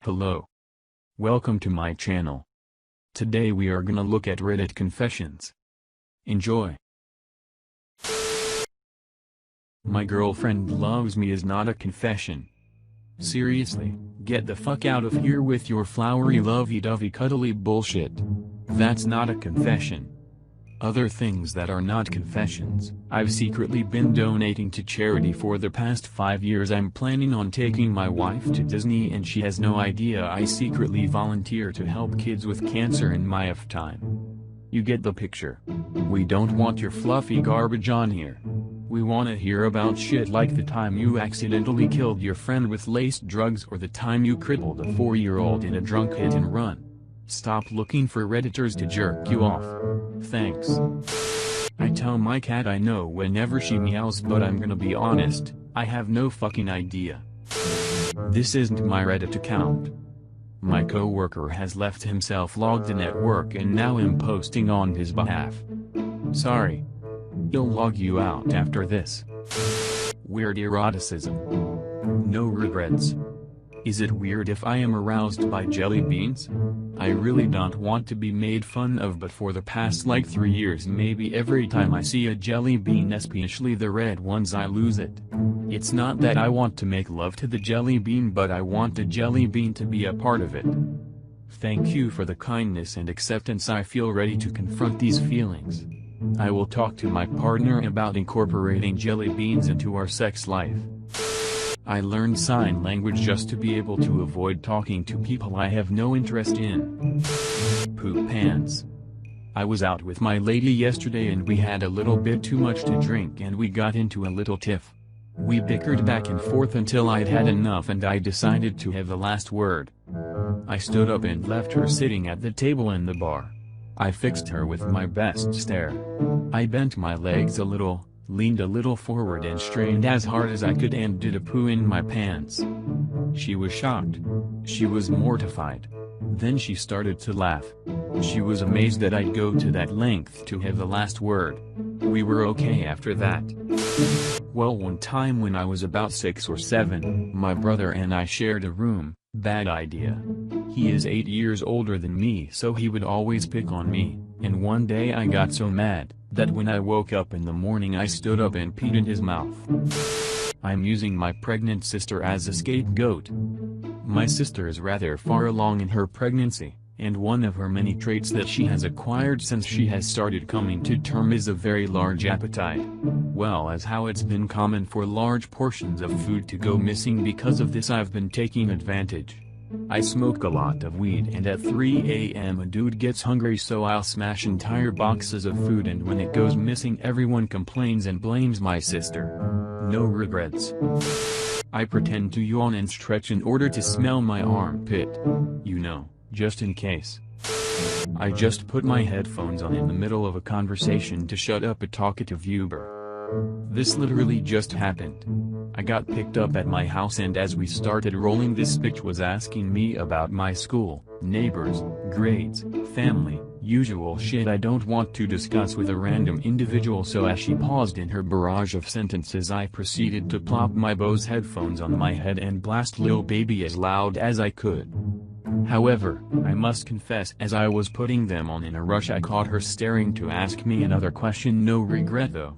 Hello. Welcome to my channel. Today we are gonna look at Reddit confessions. Enjoy. My girlfriend loves me is not a confession. Seriously, get the fuck out of here with your flowery lovey-dovey cuddly bullshit. That's not a confession. Other things that are not confessions. I've secretly been donating to charity for the past 5 years. I'm planning on taking my wife to Disney and she has no idea I secretly volunteer to help kids with cancer in my off time. You get the picture. We don't want your fluffy garbage on here. We wanna hear about shit like the time you accidentally killed your friend with laced drugs or the time you crippled a 4-year-old in a drunk hit and run. Stop looking for Redditors to jerk you off. Thanks. I tell my cat I know whenever she meows, but I'm gonna be honest, I have no fucking idea. This isn't my Reddit account. My coworker has left himself logged in at work and now I'm posting on his behalf. Sorry. He'll log you out after this. Weird eroticism. No regrets. Is it weird if I am aroused by jelly beans? I really don't want to be made fun of, but for the past like 3 years maybe every time I see a jelly bean, especially the red ones, I lose it. It's not that I want to make love to the jelly bean, but I want the jelly bean to be a part of it. Thank you for the kindness and acceptance. I feel ready to confront these feelings. I will talk to my partner about incorporating jelly beans into our sex life. I learned sign language just to be able to avoid talking to people I have no interest in. Poop pants. I was out with my lady yesterday and we had a little bit too much to drink and we got into a little tiff. We bickered back and forth until I'd had enough and I decided to have the last word. I stood up and left her sitting at the table in the bar. I fixed her with my best stare. I bent my legs a little, leaned a little forward and strained as hard as I could and did a poo in my pants. She was shocked. She was mortified. Then she started to laugh. She was amazed that I'd go to that length to have the last word. We were okay after that. Well, one time when I was about 6 or 7, my brother and I shared a room. Bad idea. He is 8 years older than me, so he would always pick on me, and one day I got so mad that when I woke up in the morning I stood up and peed in his mouth. I'm using my pregnant sister as a scapegoat. My sister is rather far along in her pregnancy, and one of her many traits that she has acquired since she has started coming to term is a very large appetite. Well, as how it's been common for large portions of food to go missing because of this, I've been taking advantage. I smoke a lot of weed and at 3 a.m. a dude gets hungry, so I'll smash entire boxes of food, and when it goes missing everyone complains and blames my sister. No regrets. I pretend to yawn and stretch in order to smell my armpit. You know, just in case. I just put my headphones on in the middle of a conversation to shut up a talkative Uber. This literally just happened. I got picked up at my house and as we started rolling, this bitch was asking me about my school, neighbors, grades, family, usual shit I don't want to discuss with a random individual, so as she paused in her barrage of sentences I proceeded to plop my Bose headphones on my head and blast Lil Baby as loud as I could. However, I must confess, as I was putting them on in a rush I caught her staring to ask me another question. No regret though.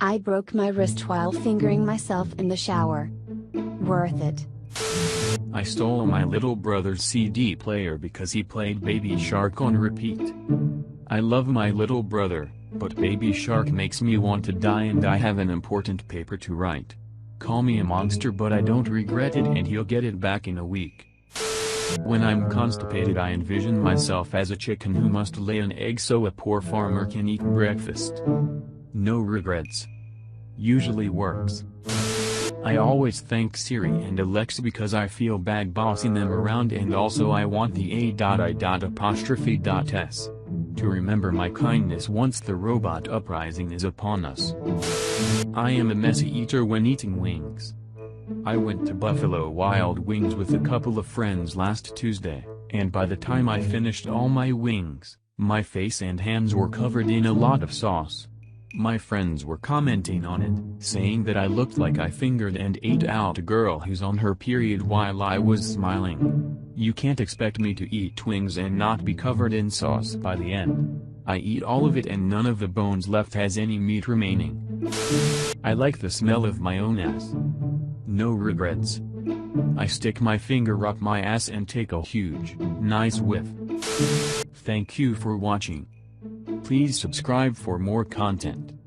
I broke my wrist while fingering myself in the shower. Worth it. I stole my little brother's CD player because he played Baby Shark on repeat. I love my little brother, but Baby Shark makes me want to die and I have an important paper to write. Call me a monster, but I don't regret it and he'll get it back in a week. When I'm constipated I envision myself as a chicken who must lay an egg so a poor farmer can eat breakfast. No regrets. Usually works. I always thank Siri and Alexa because I feel bad bossing them around, and also I want the A.I.'S to remember my kindness once the robot uprising is upon us. I am a messy eater when eating wings. I went to Buffalo Wild Wings with a couple of friends last Tuesday, and by the time I finished all my wings, my face and hands were covered in a lot of sauce. My friends were commenting on it, saying that I looked like I fingered and ate out a girl who's on her period while I was smiling. You can't expect me to eat wings and not be covered in sauce by the end. I eat all of it and none of the bones left has any meat remaining. I like the smell of my own ass. No regrets. I stick my finger up my ass and take a huge, nice whiff. Thank you for watching. Please subscribe for more content.